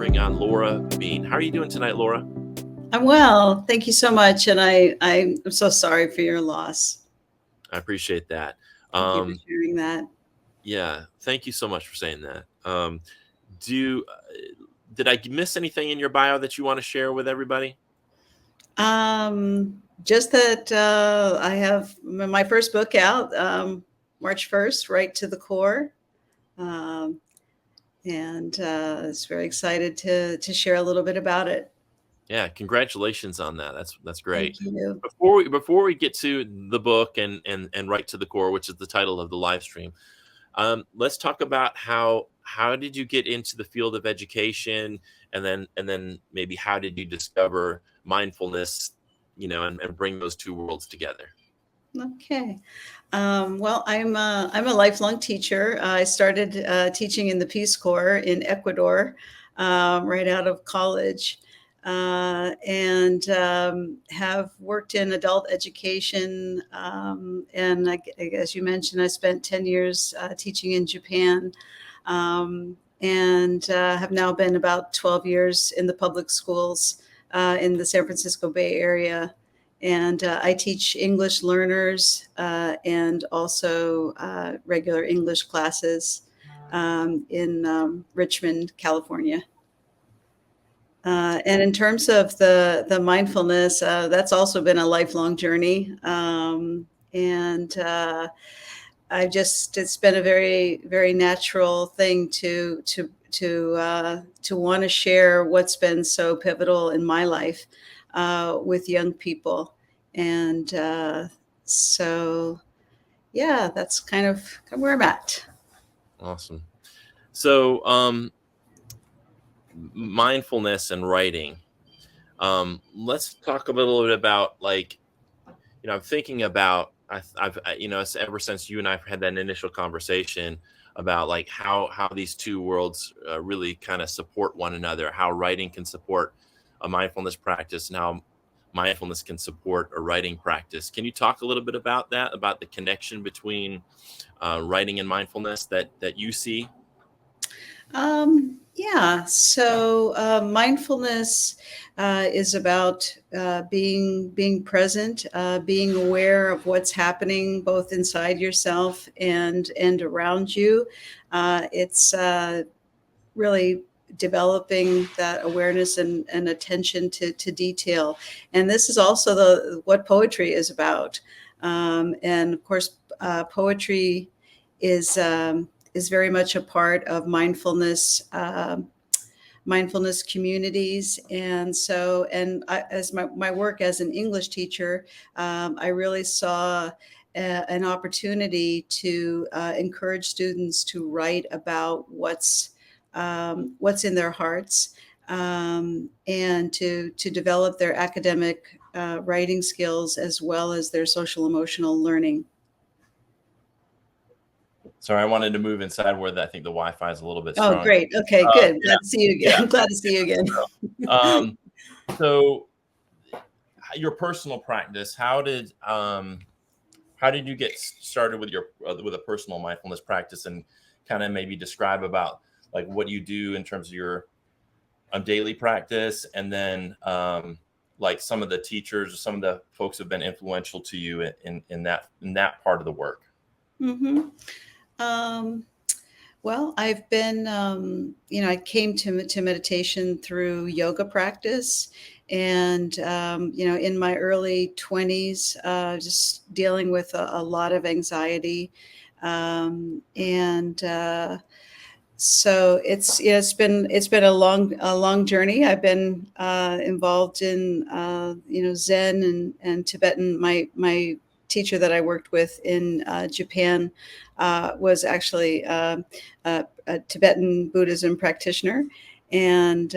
bring on Laura Bean. How are you doing tonight, Laura? I'm well. Thank you so much. And I'm so sorry for your loss. I appreciate that. Thank you for sharing that. Yeah, thank you so much for saying that. Did I miss anything in your bio that you want to share with everybody? Just that I have my first book out March 1st, Right to the Core. And I was very excited to share a little bit about it. Yeah, congratulations on that. That's great. Thank you. Before we get to the book and Right to the Core, which is the title of the live stream, let's talk about how did you get into the field of education, and then maybe how did you discover mindfulness, and bring those two worlds together. Okay. Well, I'm a lifelong teacher. I started teaching in the Peace Corps in Ecuador right out of college, and have worked in adult education. And as you mentioned, I spent 10 years teaching in Japan, and have now been about 12 years in the public schools in the San Francisco Bay Area. And I teach English learners and also regular English classes in Richmond, California. And in terms of the mindfulness, that's also been a lifelong journey. And it's been a very, very natural thing to want to share what's been so pivotal in my life with young people. And so, yeah, that's kind of where I'm at. Awesome. So, mindfulness and writing. Let's talk a little bit about, I'm thinking about, I've ever since you and I had that initial conversation about how these two worlds really kind of support one another, how writing can support a mindfulness practice and how mindfulness can support a writing practice. Can you talk a little bit about that, about the connection between writing and mindfulness that you see? Yeah. So mindfulness is about being present, being aware of what's happening both inside yourself and around you. It's really developing that awareness and attention to detail. And this is also what poetry is about. And of course, poetry is very much a part of mindfulness communities. And so, as my work as an English teacher, I really saw an opportunity to encourage students to write about what's in their hearts, and to develop their academic writing skills as well as their social emotional learning. Sorry, I wanted to move inside where I think the Wi-Fi is a little bit stronger. Oh, great. Okay, good. Glad to see you again. Yeah. Glad to see you again. So your personal practice, how did you get started with a personal mindfulness practice, and kind of maybe describe about what you do in terms of your daily practice, and then some of the teachers or some of the folks have been influential to you in that part of the work? Mm-hmm. Well, I've been, I came to meditation through yoga practice, and, in my early 20s, just dealing with a lot of anxiety. So it's been a long journey. I've been involved in, Zen and Tibetan. My teacher that I worked with in Japan was actually a Tibetan Buddhism practitioner. And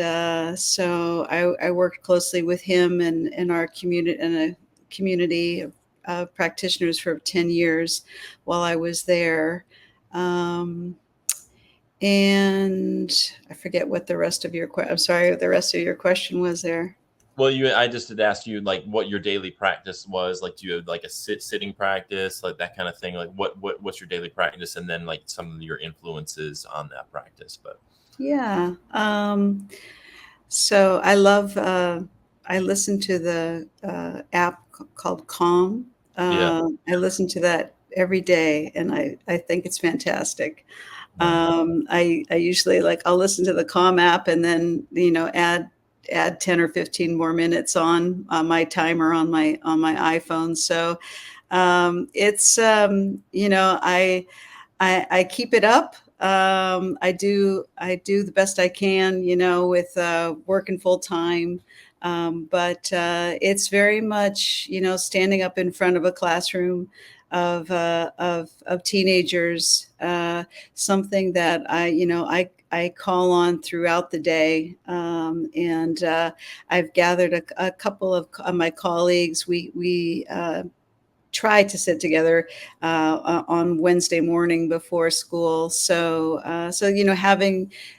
so I worked closely with him and our community and a community of practitioners for 10 years while I was there. And I forget what the rest of your I'm sorry, the rest of your question was there. Well, I just had asked you what your daily practice was. Do you have a sitting practice, that kind of thing? What's your daily practice, and then some of your influences on that practice? But Yeah. So I listen to the app called Calm. Yeah. I listen to that every day, and I think it's fantastic. Right. I usually like I'll listen to the Calm app and then add 10 or 15 more minutes on my timer on my iPhone. So it's I keep it up. I do the best I can, with working full time. But it's very much, standing up in front of a classroom of teenagers, something that I call on throughout the day. And I've gathered a couple of my colleagues. We try to sit together on Wednesday morning before school. So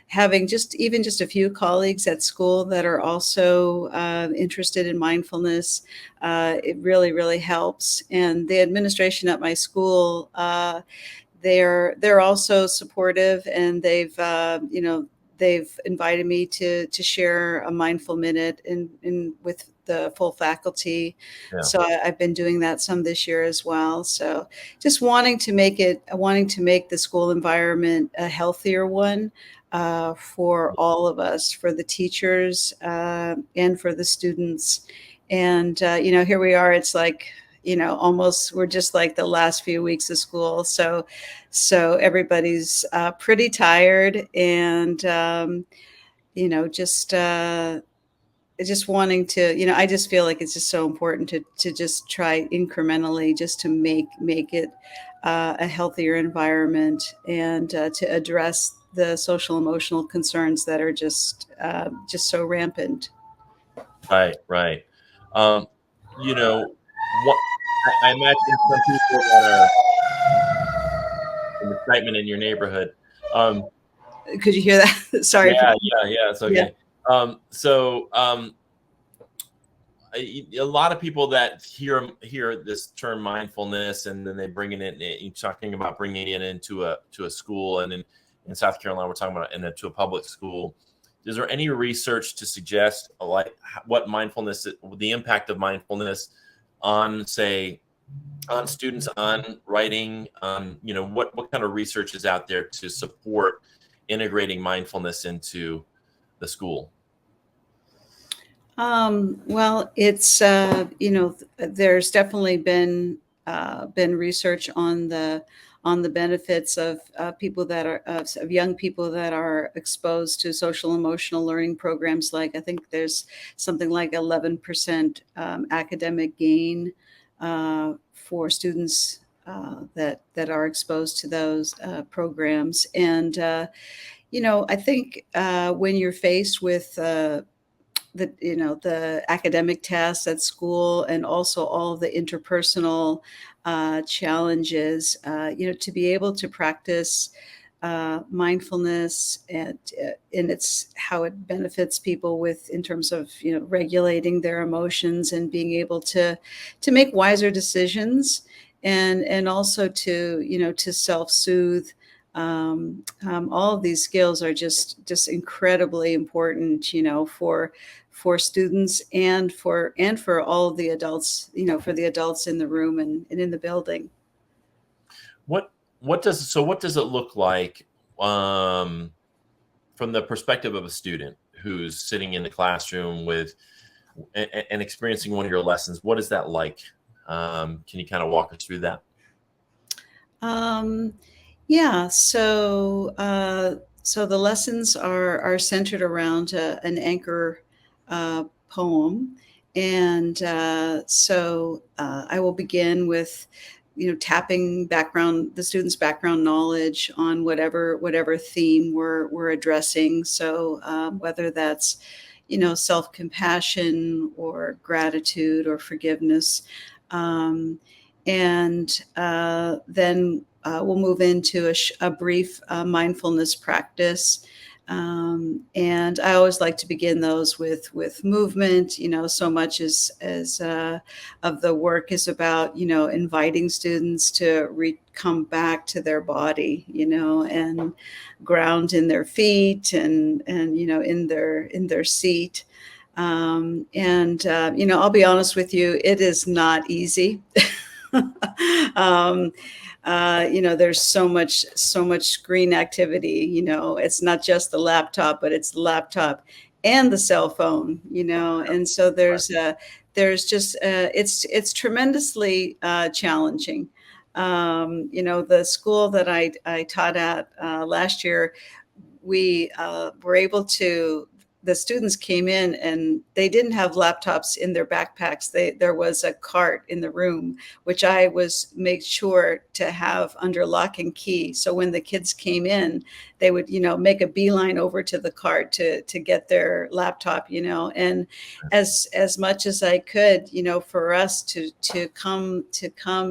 having just a few colleagues at school that are also interested in mindfulness, it really helps. And the administration at my school. They're also supportive, and they've invited me to share a mindful minute in with the full faculty. Yeah. So I've been doing that some this year as well. So just wanting to make the school environment a healthier one, for all of us, for the teachers, and for the students. And here we are. It's like, almost we're just like the last few weeks of school. So everybody's pretty tired, and just wanting to, I just feel like it's just so important to just try incrementally, just to make it a healthier environment, and to address the social emotional concerns that are just so rampant. Right. Right. Um, you know, what I imagine some people that are in excitement in your neighborhood. Um, Could you hear that? Sorry for yeah, yeah, it's yeah. okay. So a lot of people that hear this term mindfulness, and then they bring it in. You're talking about bringing it into a school, and in South Carolina, we're talking about into a public school. Is there any research to suggest like what mindfulness, the impact of mindfulness on, say, on students, on writing, what kind of research is out there to support integrating mindfulness into the school? Well, it's there's definitely been research on the benefits of people that are of young people that are exposed to social emotional learning programs. Like, I think there's something like 11% academic gain for students that are exposed to those programs. And I think when you're faced with the academic tasks at school, and also all of the interpersonal challenges, to be able to practice mindfulness, and it's how it benefits people with in terms of regulating their emotions and being able to make wiser decisions, and also to self-soothe. All of these skills are just incredibly important, for students, and for all of the adults, for the adults in the room, and in the building. What what does it look like, um, from the perspective of a student who's sitting in the classroom with and experiencing one of your lessons? What is that like? Can you kind of walk us through that? Um, yeah, so the lessons are centered around an anchor poem, and I will begin with tapping the students' background knowledge on whatever theme we're addressing. So whether that's self compassion, or gratitude, or forgiveness. Um, and then we'll move into a brief mindfulness practice. And I always like to begin those with movement. So much as of the work is about inviting students to come back to their body, and ground in their feet and in their seat. I'll be honest with you, it is not easy. um, there's so much screen activity. It's not just the laptop, but it's the laptop and the cell phone. And so there's just it's tremendously challenging. The school that I taught at last year, we were able to the students came in and they didn't have laptops in their backpacks. There was a cart in the room, which I was made sure to have under lock and key. So when the kids came in, they would, make a beeline over to the cart to get their laptop, and as much as I could, for us to come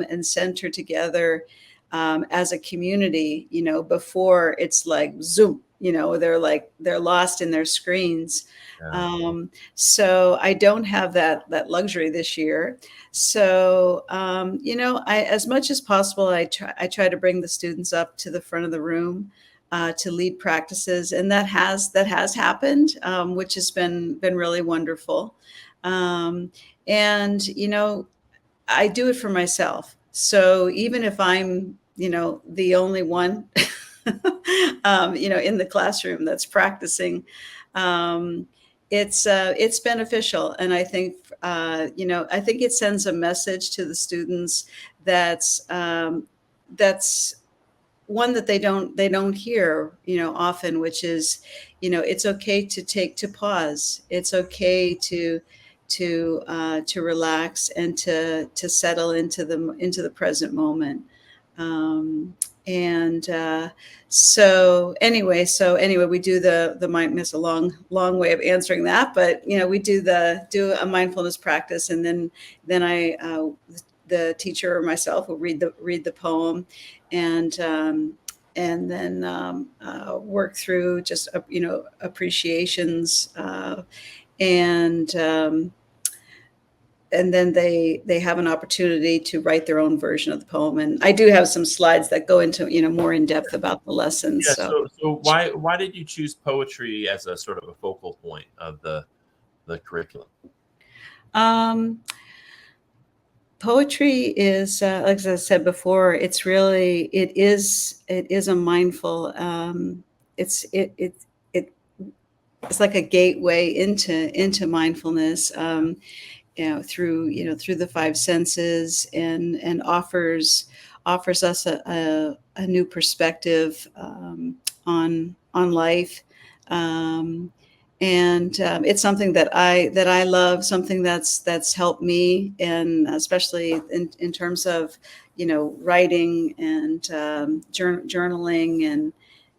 and center together as a community, before it's like Zoom, they're lost in their screens. Yeah. So I don't have that luxury this year. So I, as much as possible, I try to bring the students up to the front of the room to lead practices, and that has happened, which has been really wonderful. Um, and I do it for myself. So even if I'm, the only one, in the classroom that's practicing, um, it's beneficial, and I think I think it sends a message to the students that's one that they don't hear often, which is it's okay to pause. It's okay to relax and to settle into the present moment. um, and so anyway, we do the mindfulness. A long way of answering that, but we do a mindfulness practice, and then I the teacher or myself will read the poem, and then work through just appreciations, and and then they have an opportunity to write their own version of the poem. And I do have some slides that go into more in depth about the lessons. Yeah. So So why did you choose poetry as a sort of a focal point of the curriculum? um, poetry is, like I said before, it is a mindful. It's like a gateway into mindfulness. Through the five senses, and offers us a new perspective on life. um, and it's something that I love, something that's helped me, and especially in terms of writing and journaling,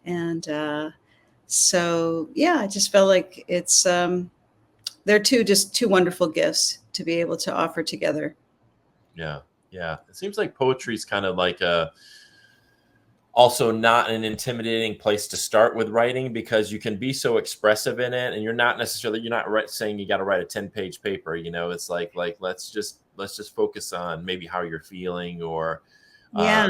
and so yeah, I just felt like they're just two wonderful gifts to be able to offer together. Yeah. Yeah. It seems like poetry is kind of like a also not an intimidating place to start with writing, because you can be so expressive in it, and you're not saying you got to write a 10-page paper. It's like let's just focus on maybe how you're feeling, or Yeah.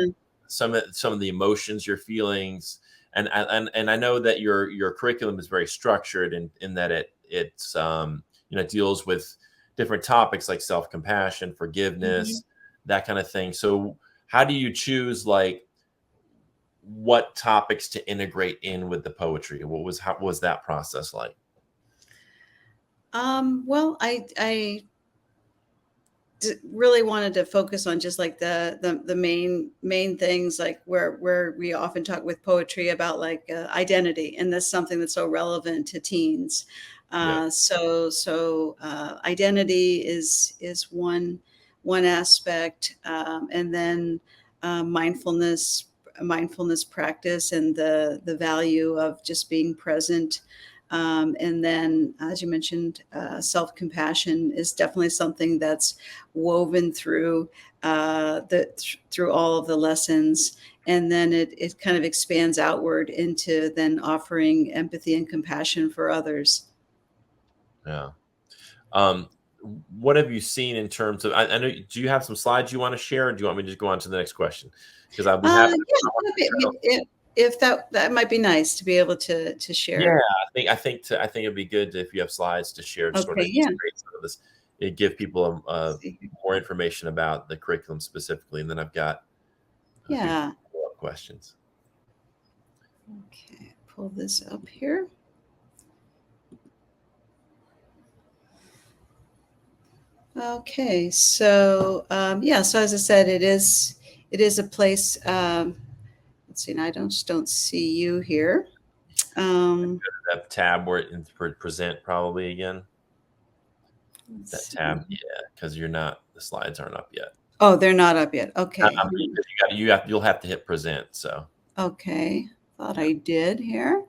some of the emotions you're feelings. And I know that your curriculum is very structured in that it deals with different topics like self-compassion, Mhm. forgiveness, that kind of thing. So how do you choose, like, what topics to integrate in with the poetry? How was that process like? Well, I really wanted to focus on just like the main things, like where we often talk with poetry about, like identity, and that's something that's so relevant to teens. Yeah. Identity is one aspect, and then mindfulness practice, and the value of just being present, And then, as you mentioned, self-compassion is definitely something that's woven through through all of the lessons. And then it kind of expands outward into then offering empathy and compassion for others. Yeah. Um, what have you seen in terms of? I know. Do you have some slides you want to share, or do you want me to just go on to the next question? Because I'll be happy. If that might be nice to be able to Yeah, share. I think it'd be good if you have slides to share, to sort Okay, of yeah. illustrate some of this. It give people Let's see here. more information about the curriculum specifically, and then I've got a few Yeah. follow-up questions. Okay, pull this up here. Okay, so yeah, so as I said, it is a place. Let's see, and I don't see you here. That tab where it present probably again. Let's That see. tab, yeah, because the slides aren't up yet. Oh, they're not up yet. Okay. You'll have to hit present. So Okay. Thought yeah, I did here.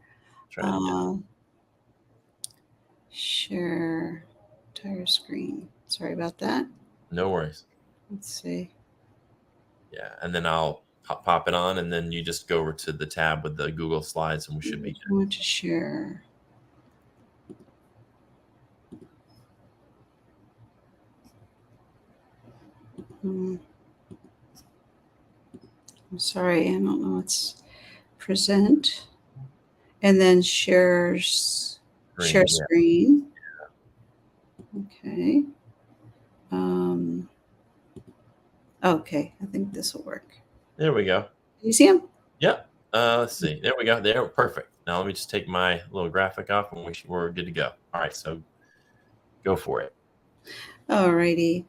try it again. Uh, share entire screen. Sorry about that. No worries. Let's see. Yeah, and then I'll pop it on, and then you just go over to the tab with the Google Slides, and we should be I want to share. Hmm. I'm sorry, I don't know. It's present and then share green. Yeah, screen. Okay. Um, okay, I think this will work. there we go. Can you see them? Yep. Let's see. There we go. There, perfect. Now let me just take my little graphic off, and we're good to go. All right, so go for it. All righty.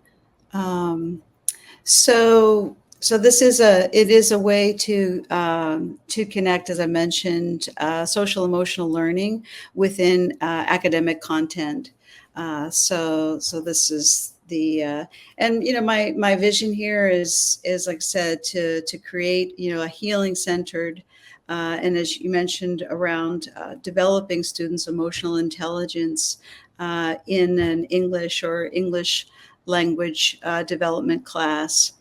So this is a way to connect, as I mentioned, social emotional learning within academic content. So this is and my vision here is like I said, to create a healing centered and, as you mentioned, around developing students' emotional intelligence in an English language development class.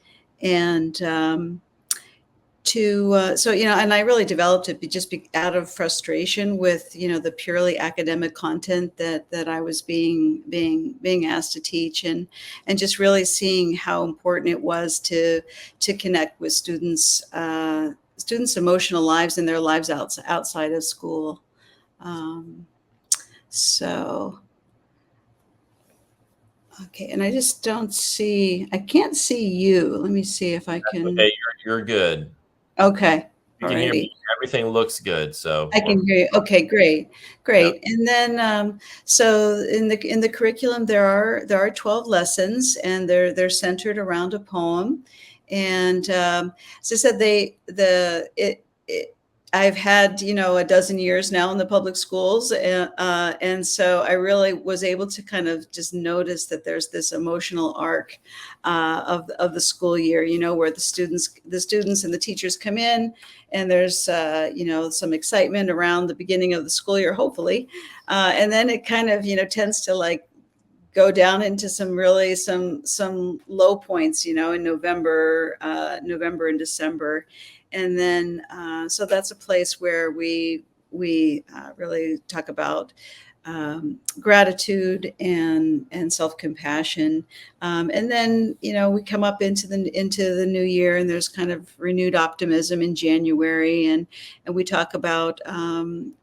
And and I really developed it out of frustration with the purely academic content that I was being asked to teach, and just really seeing how important it was to connect with students' emotional lives and their lives outside of school. Um, so Okay, and I just I can't see you. Let me see if I can. Okay, you're good. Okay, You can hear me. alrighty. Everything looks good. So I can hear you. Okay, great, yeah. great. And then, so in the curriculum, there are 12 lessons, and they're centered around a poem. And as I said, I've had a dozen years now in the public schools, and so I really was able to kind of just notice that there's this emotional arc of the school year, where the students and the teachers come in, and there's some excitement around the beginning of the school year, hopefully, and then it kind of tends to like go down into some low points, in November and December. And then so that's a place where we really talk about gratitude and self-compassion, and then we come up into the new year, and there's kind of renewed optimism in January, and we talk about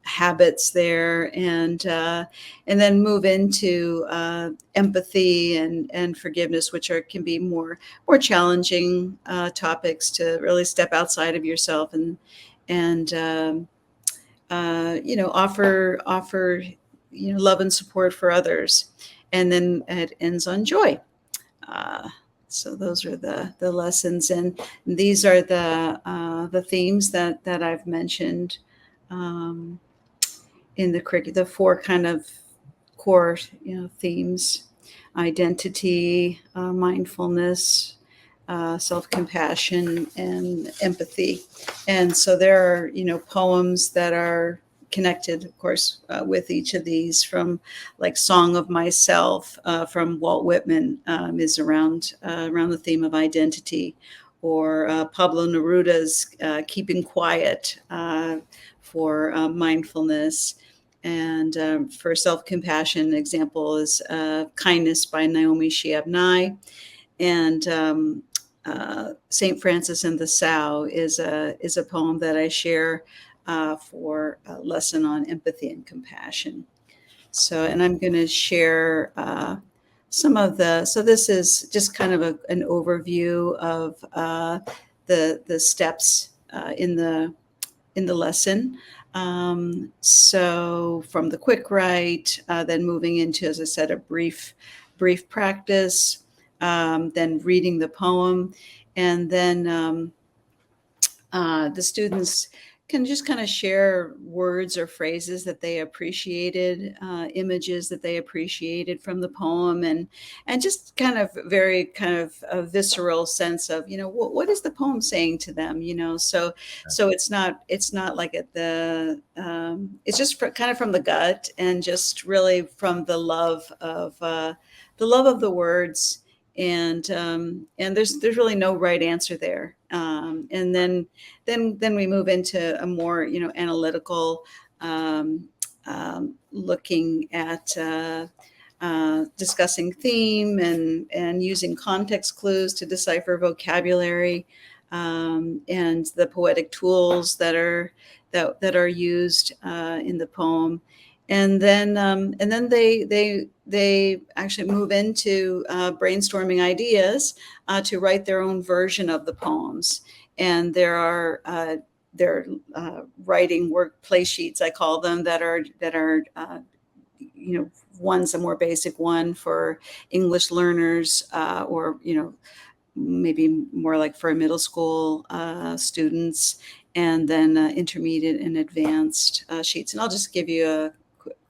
habits there, and then move into empathy and forgiveness, which can be more challenging topics to really step outside of yourself and offer love and support for others. And then it ends on joy. Uh, so those are the lessons, and these are the themes that I've mentioned in the four kind of core themes: identity, mindfulness, self-compassion, and empathy. And so there are poems that are connected, of course, with each of these. From like Song of Myself from Walt Whitman is around the theme of identity, or Pablo Neruda's Keeping Quiet for mindfulness. And for self-compassion, example is Kindness by Naomi Shihab Nye. And St. Francis and the Sow is a poem that I share for a lesson on empathy and compassion. So, and I'm going to share some of the. So this is just kind of an overview of the steps in the lesson. So from the quick write, then moving into, as I said, a brief practice, then reading the poem, and then the students can just kind of share words or phrases that they appreciated, images that they appreciated from the poem, and just kind of very kind of a visceral sense of, what is the poem saying to them, so it's not like at the it's just kind of from the gut, and just really from the love of the words. And there's really no right answer there. And then we move into a more analytical, looking at discussing theme, and using context clues to decipher vocabulary, and the poetic tools that are used in the poem. And then they actually move into brainstorming ideas to write their own version of the poems. And there are writing work play sheets, I call them, that are one's a more basic one for English learners, or maybe more like for middle school students, and then intermediate and advanced sheets. And I'll just give you a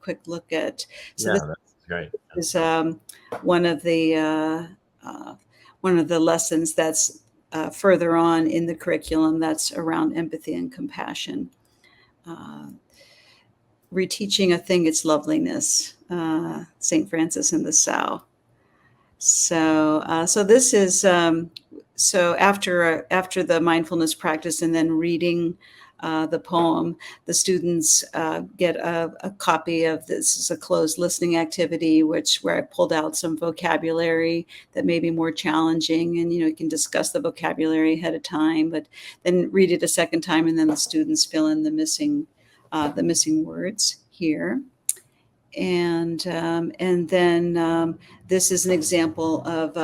quick look at. So yeah, that's great. This is one of the lessons that's further on in the curriculum, that's around empathy and compassion. Reteaching a thing its loveliness, St. Francis and the Sow. So this is so after the mindfulness practice, and then reading the poem, the students get a copy of this. Is a closed listening activity, where I pulled out some vocabulary that may be more challenging, and you can discuss the vocabulary ahead of time, but then read it a second time, and then the students fill in the missing words here. And then this is an example of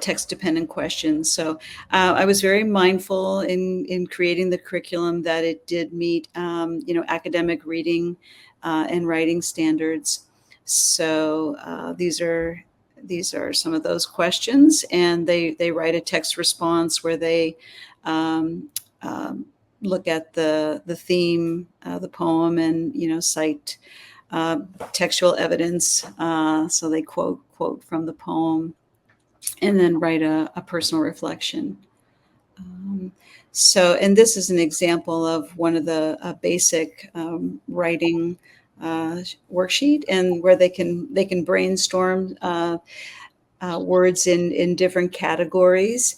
text-dependent questions. So I was very mindful in creating the curriculum that it did meet, academic reading and writing standards. So these are some of those questions, and they write a text response where they look at the theme, the poem, and cite textual evidence. So they quote from the poem, and then write a personal reflection. And this is an example of one of the basic writing worksheet, and where they can brainstorm words in different categories,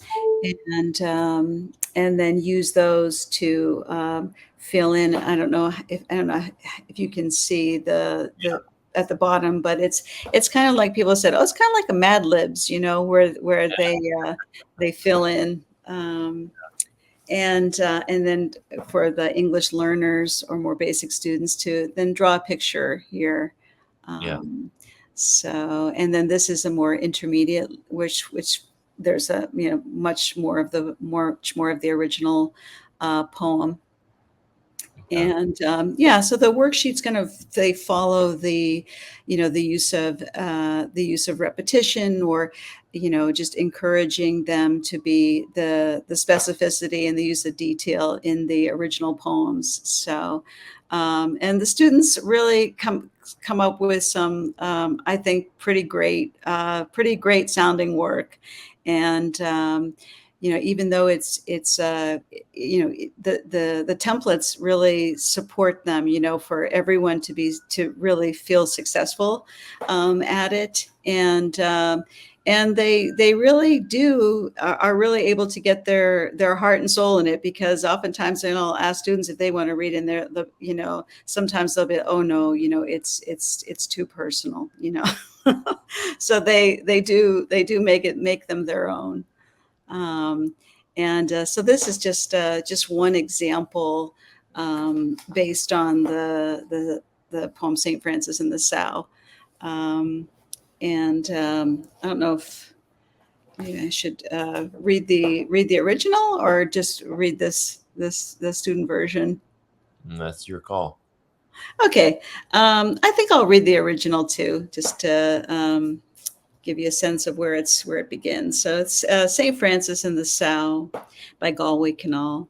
and then use those to fill in. I don't know if you can see the at the bottom, but it's kind of like, people said, oh, it's kind of like a Mad Libs, where they fill in. And then for the English learners or more basic students to then draw a picture here. So, and then this is a more intermediate, which there's a much more of the original poem. And so the worksheets they follow the use of repetition, or just encouraging them to be the specificity and the use of detail in the original poems. So and the students really come up with some I think pretty great sounding work. And even though the templates really support them, for everyone to really feel successful at it. And they really are really able to get their heart and soul in it, because oftentimes I'll ask students if they want to read, and sometimes they'll be, oh no, it's too personal. So they do make them their own. And so this is just one example, based on the poem St. Francis and the Sow. And I don't know if maybe I should read the original, or just read the student version. And that's your call. Okay, I think I'll read the original too, just to give you a sense of where it begins. So it's St. Francis and the Sow by Galway Canal.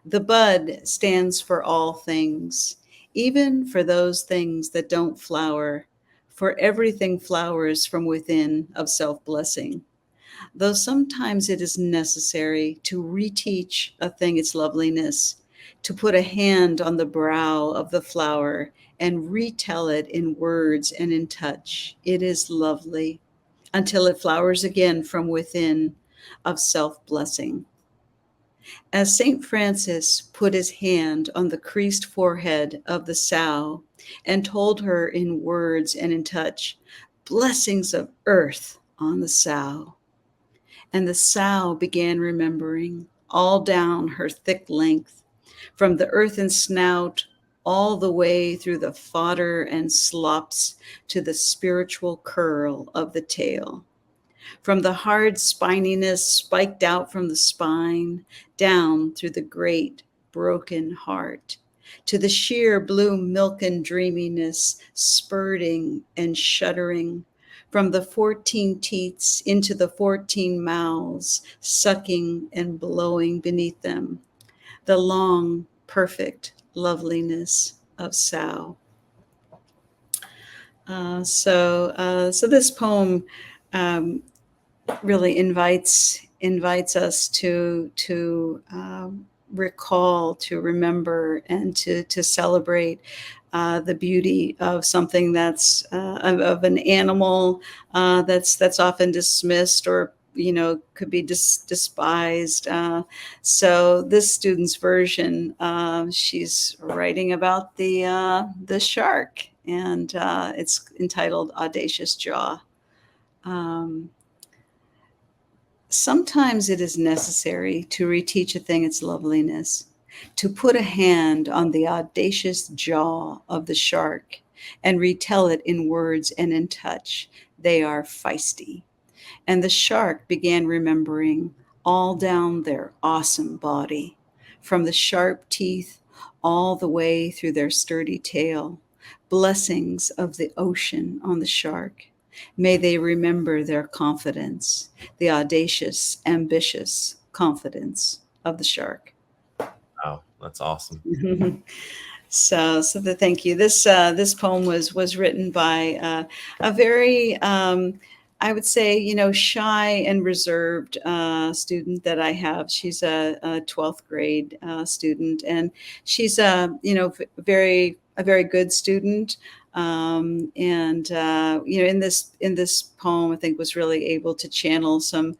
The bud stands for all things, even for those things that don't flower, for everything flowers from within of self-blessing. Though sometimes it is necessary to reteach a thing its loveliness, to put a hand on the brow of the flower and retell it in words and in touch. It is lovely until it flowers again from within of self-blessing. As St. Francis put his hand on the creased forehead of the sow and told her in words and in touch, blessings of earth on the sow. And the sow began remembering all down her thick length, from the earthen snout all the way through the fodder and slops to the spiritual curl of the tail. From the hard spininess spiked out from the spine, down through the great broken heart, to the sheer blue milken dreaminess spurting and shuddering, from the 14 teats into the 14 mouths, sucking and blowing beneath them, the long, perfect loveliness of sow. So this poem really invites us to recall, to remember, and to celebrate the beauty of something that's of an animal that's often dismissed, or could be despised. So this student's version, she's writing about the shark, and it's entitled Audacious Jaw. Sometimes it is necessary to reteach a thing its loveliness, to put a hand on the audacious jaw of the shark and retell it in words and in touch. They are feisty. And the shark began remembering all down their awesome body, from the sharp teeth all the way through their sturdy tail, blessings of the ocean on the shark. May they remember their confidence, the audacious, ambitious confidence of the shark. Wow, that's awesome. Thank you. This poem was written by a very I would say shy and reserved student that I have. She's a 12th grade student, and she's a very good student. And in this poem, I think was really able to channel some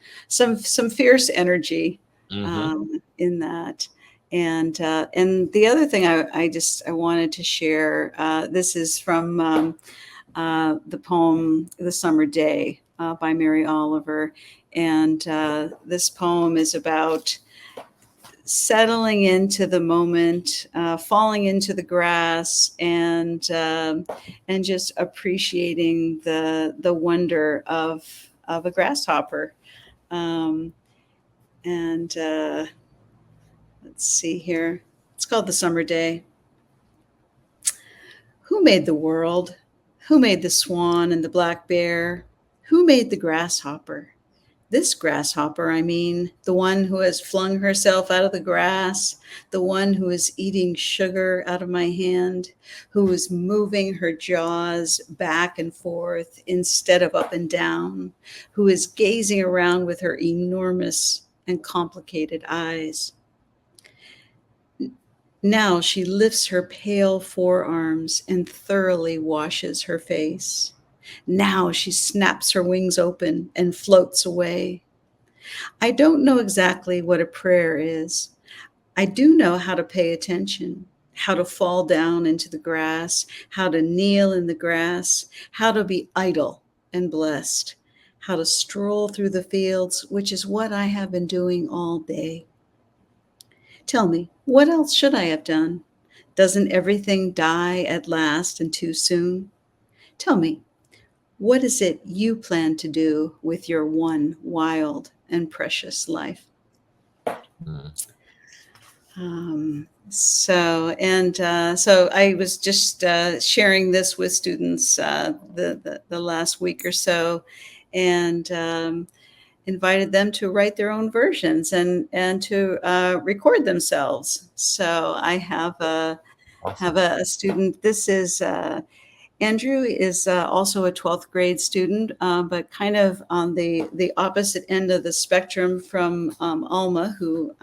fierce energy in that. And the other thing I wanted to share, this is from the poem "The Summer Day" by Mary Oliver, and this poem is about settling into the moment, falling into the grass, and just appreciating the wonder of a grasshopper. And let's see here. It's called "The Summer Day." Who made the world? Who made the swan and the black bear? Who made the grasshopper? This grasshopper, I mean, the one who has flung herself out of the grass, the one who is eating sugar out of my hand, who is moving her jaws back and forth instead of up and down, who is gazing around with her enormous and complicated eyes. Now she lifts her pale forearms and thoroughly washes her face. Now she snaps her wings open and floats away. I don't know exactly what a prayer is. I do know how to pay attention, how to fall down into the grass, how to kneel in the grass, how to be idle and blessed, how to stroll through the fields, which is what I have been doing all day. Tell me, what else should I have done? Doesn't everything die at last and too soon? Tell me, what is it you plan to do with your one wild and precious life? Hmm. So I was just sharing this with students the last week or so, and invited them to write their own versions and to record themselves. So I have Awesome. a student. This is Andrew is also a 12th grade student, but kind of on the opposite end of the spectrum from Alma, who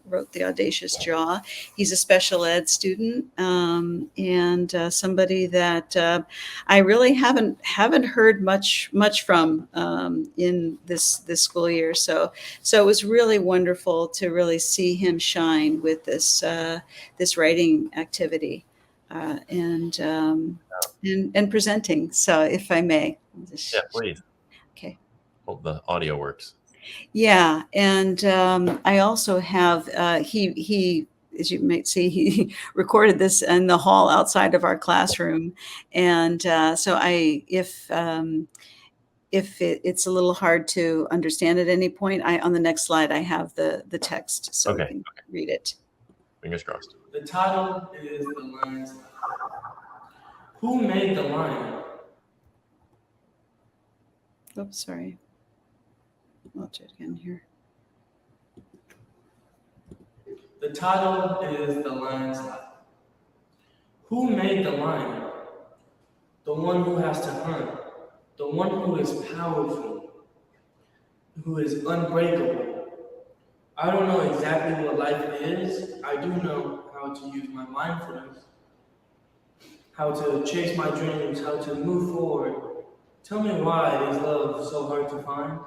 wrote The Audacious Jaw. He's a special ed student, and somebody that I really haven't heard much from in this school year. So it was really wonderful to really see him shine with this writing activity. And presenting. So if I may, Yeah, please. Okay. Hope the audio works. Yeah, and I also have he. As you might see, he recorded this in the hall outside of our classroom, and so if it's a little hard to understand at any point, on the next slide I have the text, so we can read it. Fingers crossed. The title is The Lion's Life. Who made the lion? Oops, sorry. I'll try it again here. The title is The Lion's Life. Who made the lion? The one who has to hunt, the one who is powerful, who is unbreakable. I don't know exactly what life is. I do know how to use my mindfulness, how to chase my dreams, how to move forward. Tell me why is love so hard to find?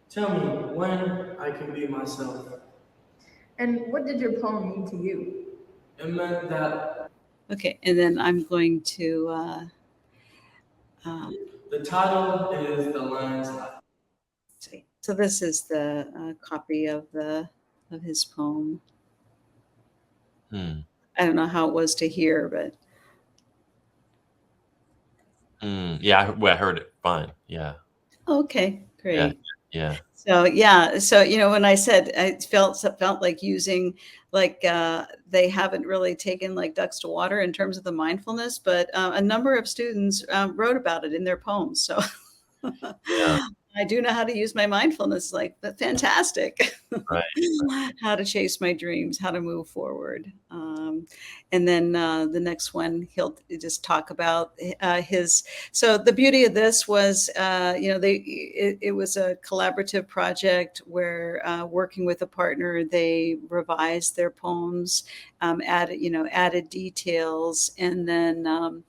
Tell me when I can be myself. And what did your poem mean to you? It meant that. Okay, and then I'm going to. The title is The Lion's Life. See. So this is the copy of his poem. Hmm. I don't know how it was to hear, but. Yeah, I heard it fine. Yeah. Okay, great. Yeah. So when I said it felt like using they haven't really taken like ducks to water in terms of the mindfulness, but a number of students wrote about it in their poems. So Yeah. I do know how to use my mindfulness. Like, that's fantastic. Right. How to chase my dreams, how to move forward. And then the next one, he'll just talk about his. So the beauty of this was, it was a collaborative project where working with a partner, they revised their poems, added details, and then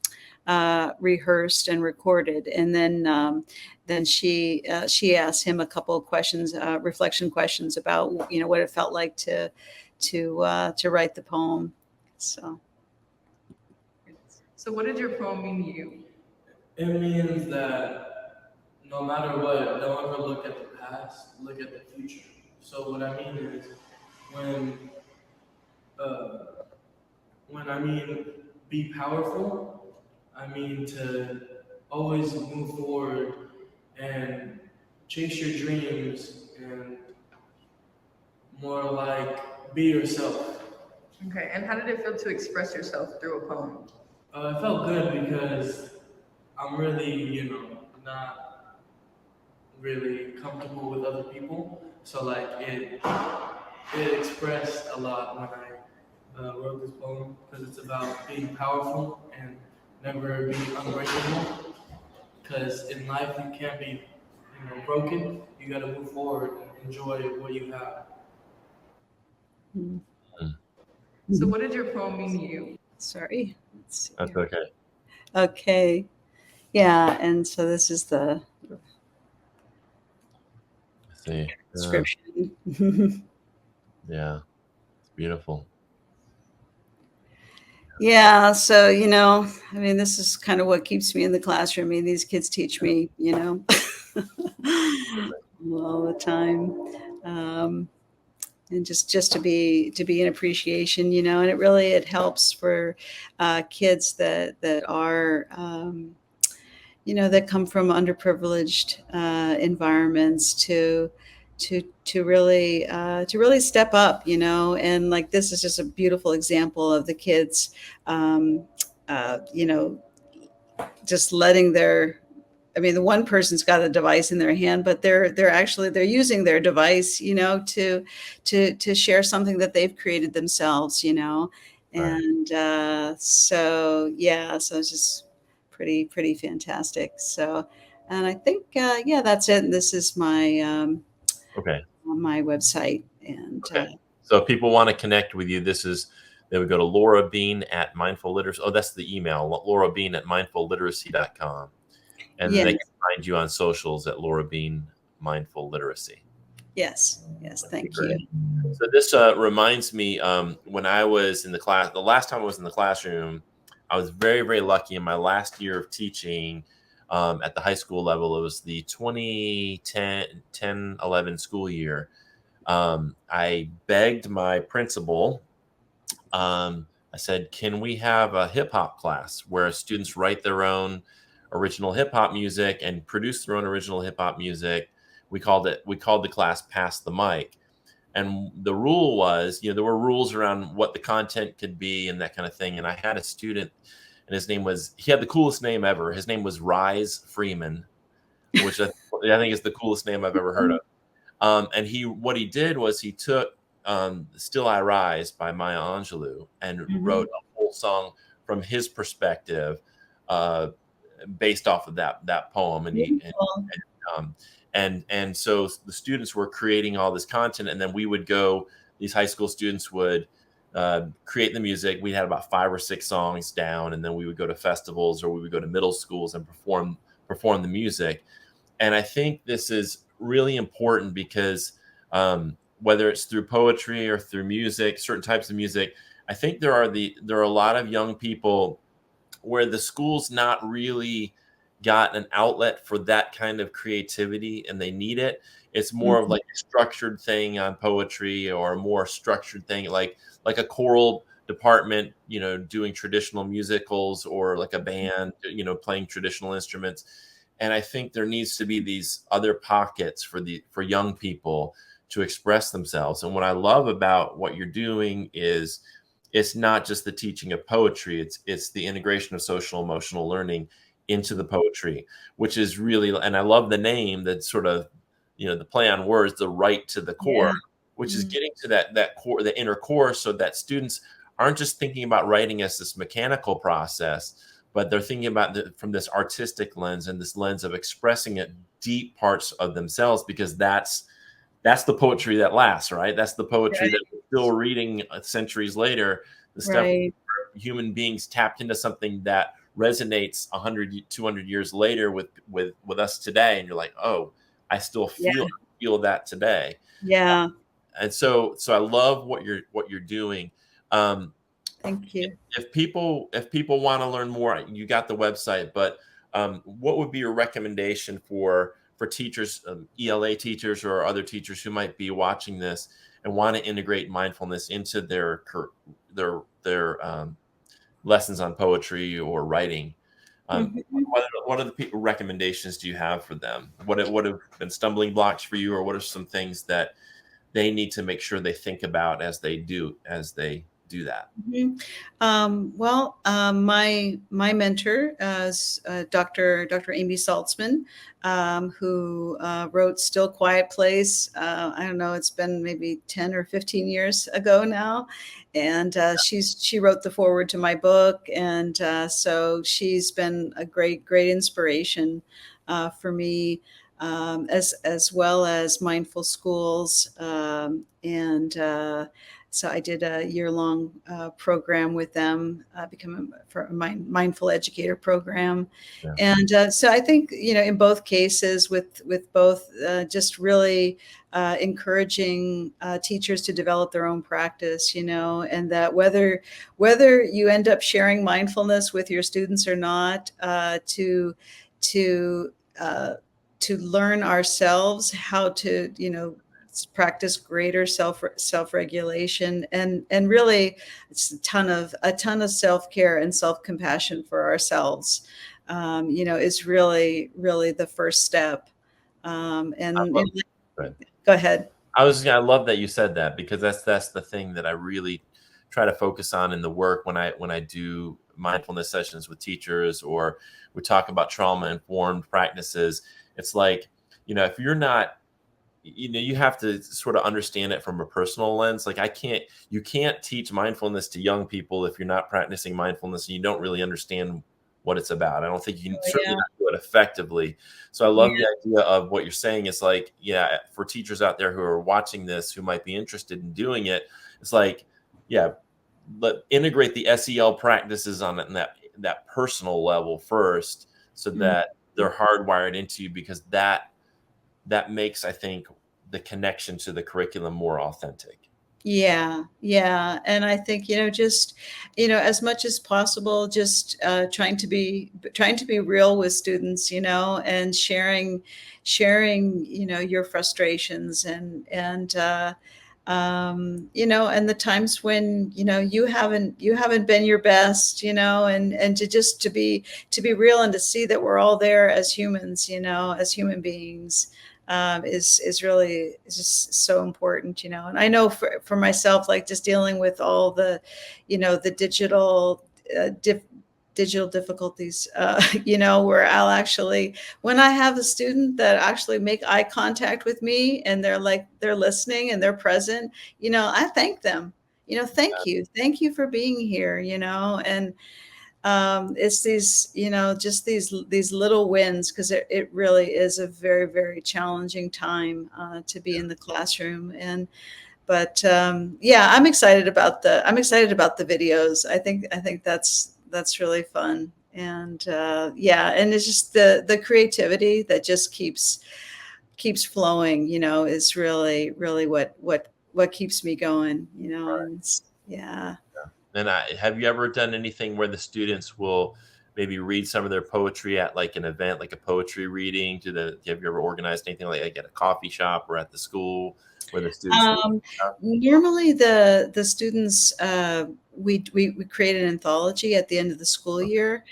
rehearsed and recorded. And then she asked him a couple of questions, reflection questions about what it felt like to write the poem. So what did your poem mean to you? It means that no matter what, don't ever look at the past, look at the future. So what I mean is when I mean be powerful, I mean to always move forward and chase your dreams and more like be yourself. Okay, and how did it feel to express yourself through a poem? It felt good because I'm really, not really comfortable with other people. So like it expressed a lot when I wrote this poem because it's about being powerful and never being unbreakable. Because in life you can't be, broken. You got to move forward and enjoy what you have. Mm. So what did your poem mean to you? Sorry. Let's see. That's okay. Okay. Yeah. And so this is the Let's see. description. Yeah. It's beautiful. Yeah. So, I mean, this is kind of what keeps me in the classroom. I mean, these kids teach me, all the time. And just to be an appreciation, and it helps for kids that are, that come from underprivileged environments to really step up, and like this is just a beautiful example of the kids, um, just letting their I mean, the one person's got a device in their hand, but they're using their device, to share something that they've created themselves, Right. and so it's just pretty fantastic. So, and I think yeah, that's it. And this is my Okay. on my website, and Okay. So if people want to connect with you, they would go to Laura Bean at Mindful Literacy. Oh, that's the email, Laura Bean at mindfulliteracy.com. And then yes, they can find you on socials at Laura Bean Mindful Literacy. yes, thank you. Great. So this reminds me, when I was in the class, the last time I was in the classroom, I was very, very lucky in my last year of teaching at the high school level. It was the 2010-11 school year. I begged my principal. I said, "Can we have a hip hop class where students write their own original hip hop music and produce their own original hip hop music?" We called the class "Pass the Mic." And the rule was, there were rules around what the content could be and that kind of thing. And I had a student, and he had the coolest name ever. His name was Rise Freeman, which I think is the coolest name I've ever heard of. And what he did was he took "Still I Rise" by Maya Angelou and wrote a whole song from his perspective, uh, based off of that poem. And so the students were creating all this content, and then these high school students would create the music. We had about 5 or 6 songs down, and then we would go to festivals or we would go to middle schools and perform the music. And I think this is really important because whether it's through poetry or through music, certain types of music, I think there are a lot of young people where the school's not really got an outlet for that kind of creativity and they need it. It's more of like a structured thing on poetry, or a more structured thing like a choral department, doing traditional musicals, or like a band, playing traditional instruments. And I think there needs to be these other pockets for young people to express themselves. And what I love about what you're doing is it's not just the teaching of poetry, it's the integration of social emotional learning into the poetry, which is really, and I love the name, that sort of, the play on words, the right to the core, which is getting to that core, the inner core, so that students aren't just thinking about writing as this mechanical process, but they're thinking about from this artistic lens, and this lens of expressing it deep parts of themselves, because that's the poetry that lasts, right? That's the poetry that we're still reading centuries later. The stuff Right. where human beings tapped into something that resonates 100, 200 years later with us today. And you're like, oh, I still feel that today. Yeah. And so I love what you're doing. Thank you. If people want to learn more, you got the website, but what would be your recommendation for teachers, ELA teachers or other teachers who might be watching this and want to integrate mindfulness into their lessons on poetry or writing? What are the recommendations do you have for them? What have been stumbling blocks for you, or what are some things that they need to make sure they think about as they do that? Well, my mentor is Dr. Amy Saltzman, who wrote "Still Quiet Place." I don't know; it's been maybe 10 or 15 years ago now, and she wrote the foreword to my book, and so she's been a great inspiration for me. as well as mindful schools. So I did a year-long program with them, become for a mindful educator program. Yeah. And so I think, in both cases with both, just really encouraging teachers to develop their own practice, and that whether you end up sharing mindfulness with your students or not, to uh, to learn ourselves how to, practice greater self-regulation, and really it's a ton of self-care and self-compassion for ourselves, is really the first step. I love, Go ahead. I love that you said that, because that's the thing that I really try to focus on in the work when I do mindfulness sessions with teachers, or we talk about trauma informed practices. It's like, if you're not, you have to sort of understand it from a personal lens. Like you can't teach mindfulness to young people if you're not practicing mindfulness and you don't really understand what it's about. I don't think you can certainly not do it effectively. So I love the idea of what you're saying. It's like, for teachers out there who are watching this, who might be interested in doing it, it's like, but integrate the SEL practices on that personal level first, so that they're hardwired into you, because that makes, I think, the connection to the curriculum more authentic. Yeah. And I think, just, as much as possible, just trying to be real with students, and sharing, your frustrations, and the times when, you haven't been your best, and to be real, and to see that we're all there as humans, as human beings, is really is just so important, and I know for myself, like just dealing with all the, the digital difficulties, where I'll actually, when I have a student that actually make eye contact with me, and they're listening and they're present, I thank them, thank you for being here, and it's these, just these little wins, because it really is a very, very challenging time to be in the classroom. But I'm excited about the videos. I think that's really fun. And it's just the creativity that just keeps flowing, is really, really what keeps me going, Right. and yeah. And have you ever done anything where the students will maybe read some of their poetry at like an event, like a poetry reading? Have you ever organized anything like at a coffee shop or at the school where the students? Normally the students, we create an anthology at the end of the school year.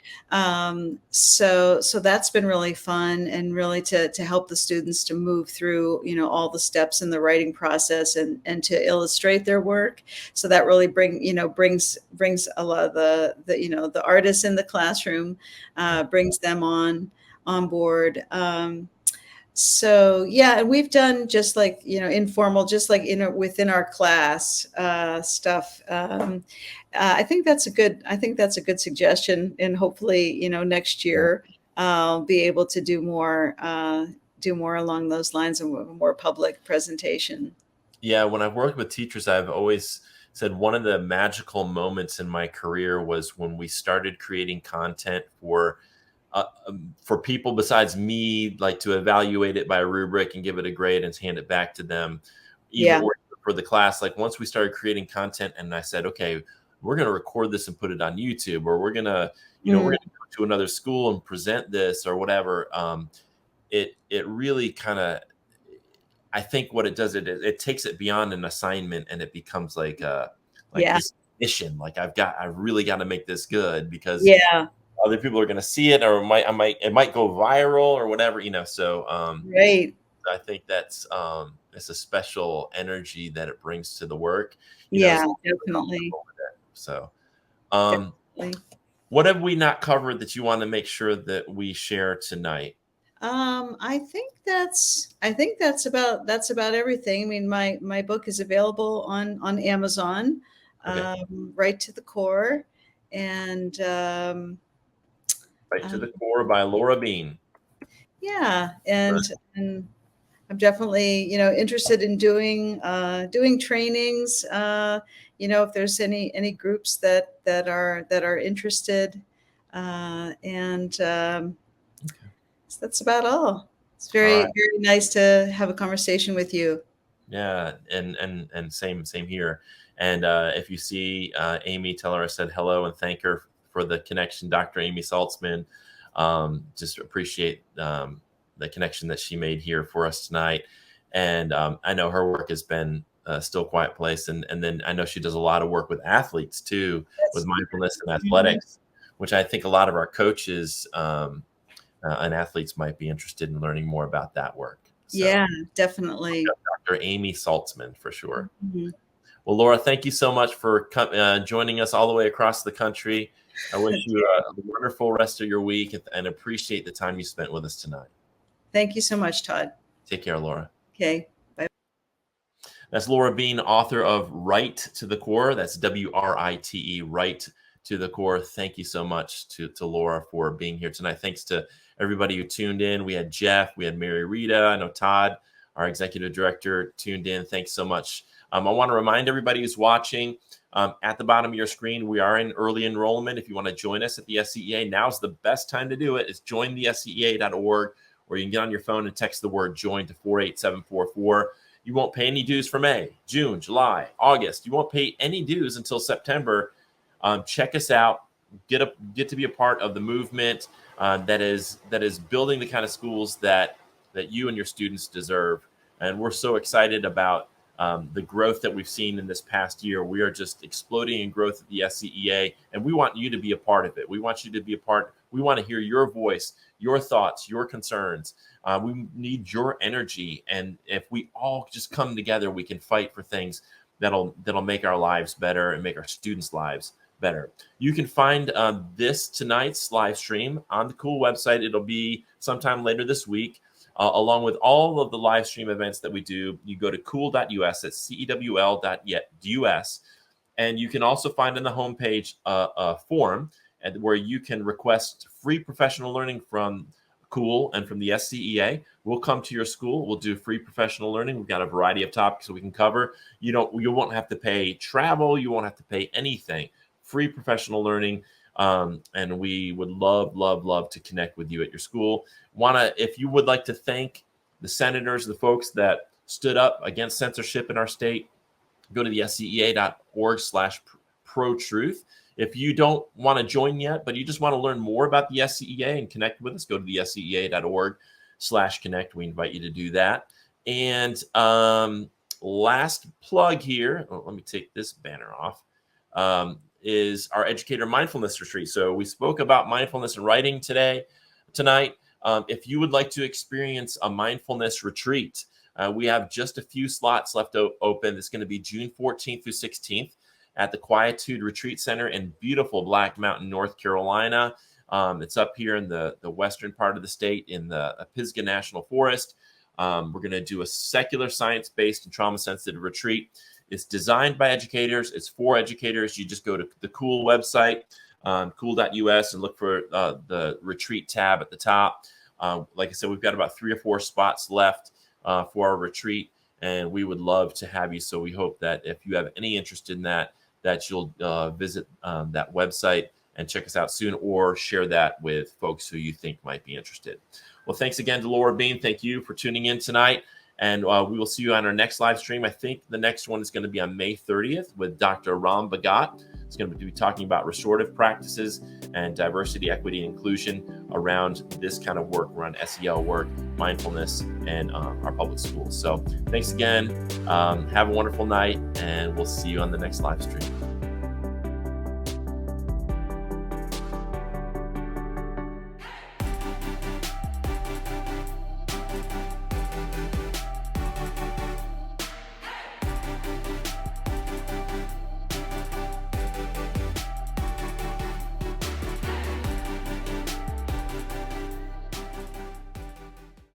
So that's been really fun, and really to help the students to move through, all the steps in the writing process, and to illustrate their work. So that really brings a lot of the artists in the classroom, brings them on board. So and we've done just like, informal, just like within our class stuff. I think that's a good suggestion, and hopefully, next year I'll be able to do more along those lines, and more public presentation. Yeah, when I've worked with teachers, I've always said one of the magical moments in my career was when we started creating content for people besides me, like to evaluate it by a rubric and give it a grade and hand it back to them, or for the class. Like once we started creating content, and I said, okay, we're going to record this and put it on YouTube, or we're going to, we're going to go to another school and present this or whatever. It really kind of, I think what it does, it takes it beyond an assignment, and it becomes like this mission. Like I really got to make this good, because other people are going to see it, or it might go viral or whatever, So Right. I think that's it's a special energy that it brings to the work. Definitely. So, Definitely. what have we not covered that you want to make sure that we share tonight? I think that's about everything. I mean, my book is available on Amazon, Okay. Right to the Core, and Right to the Core by Laura Bean. Yeah, and I'm definitely, interested in doing trainings. If there's any groups that are interested, and so that's about all. It's All very right. very nice to have a conversation with you. Yeah, and same here. And if you see Amy, tell her I said hello and thank her for the connection, Dr. Amy Saltzman. Just appreciate the connection that she made here for us tonight. And I know her work has been Still Quiet Place, and then I know she does a lot of work with athletes too, with That's mindfulness and Mhm. athletics, which I think a lot of our coaches and athletes might be interested in learning more about that work. So. Yeah, definitely. Dr. Amy Saltzman for sure. Mhm. Well, Laura, thank you so much for joining us all the way across the country. I wish you a wonderful rest of your week and appreciate the time you spent with us tonight. Thank you so much, Todd. Take care, Laura. Okay. That's Laura Bean, author of Right to the Core. That's WRITE, Right to the Core. Thank you so much to Laura for being here tonight. Thanks to everybody who tuned in. We had Jeff, we had Mary Rita, I know Todd, our executive director, tuned in. Thanks so much. I want to remind everybody who's watching, at the bottom of your screen, we are in early enrollment. If you want to join us at the SCEA, now's the best time to do it. Is join the SCEA.org, or you can get on your phone and text the word join to 48744. You won't pay any dues for May, June, July, August. You won't pay any dues until September. Check us out. Get to be a part of the movement that is building the kind of schools that you and your students deserve. And we're so excited about the growth that we've seen in this past year. We are just exploding in growth at the SCEA, and we want you to be a part of it. We want you to be a part. We want to hear your voice, your thoughts, your concerns. We need your energy, and if we all just come together, we can fight for things that'll make our lives better and make our students' lives better. You can find this tonight's live stream on the Cool website. It'll be sometime later this week, along with all of the live stream events that we do. You go to cool.us, that's cewl.us, and you can also find on the homepage a form where you can request free professional learning from Cool and from the SCEA. We'll come to your school. We'll do free professional learning. We've got a variety of topics that we can cover. You won't have to pay travel. You won't have to pay anything. Free professional learning. And we would love to connect with you at your school. If you would like to thank the senators, the folks that stood up against censorship in our state, go to the scea.org/pro-truth. If you don't want to join yet, but you just want to learn more about the SCEA and connect with us, go to the scea.org/connect. We invite you to do that. And last plug here, let me take this banner off, is our Educator Mindfulness Retreat. So we spoke about mindfulness and writing tonight. If you would like to experience a mindfulness retreat, we have just a few slots left open. It's going to be June 14th through 16th. At the Quietude Retreat Center in beautiful Black Mountain, North Carolina. It's up here in the western part of the state in the Pisgah National Forest. We're going to do a secular science-based and trauma-sensitive retreat. It's designed by educators. It's for educators. You just go to the Cool website, cool.us, and look for the retreat tab at the top. Like I said, we've got about 3 or 4 spots left for our retreat, and we would love to have you. So we hope that if you have any interest in that you'll visit that website and check us out soon, or share that with folks who you think might be interested. Well, thanks again to Laura Bean. Thank you for tuning in tonight. And we will see you on our next live stream. I think the next one is going to be on May 30th with Dr. Ram Bhagat. He's going to be talking about restorative practices and diversity, equity, and inclusion around this kind of work, around SEL work, mindfulness, and our public schools. So thanks again. Have a wonderful night, and we'll see you on the next live stream.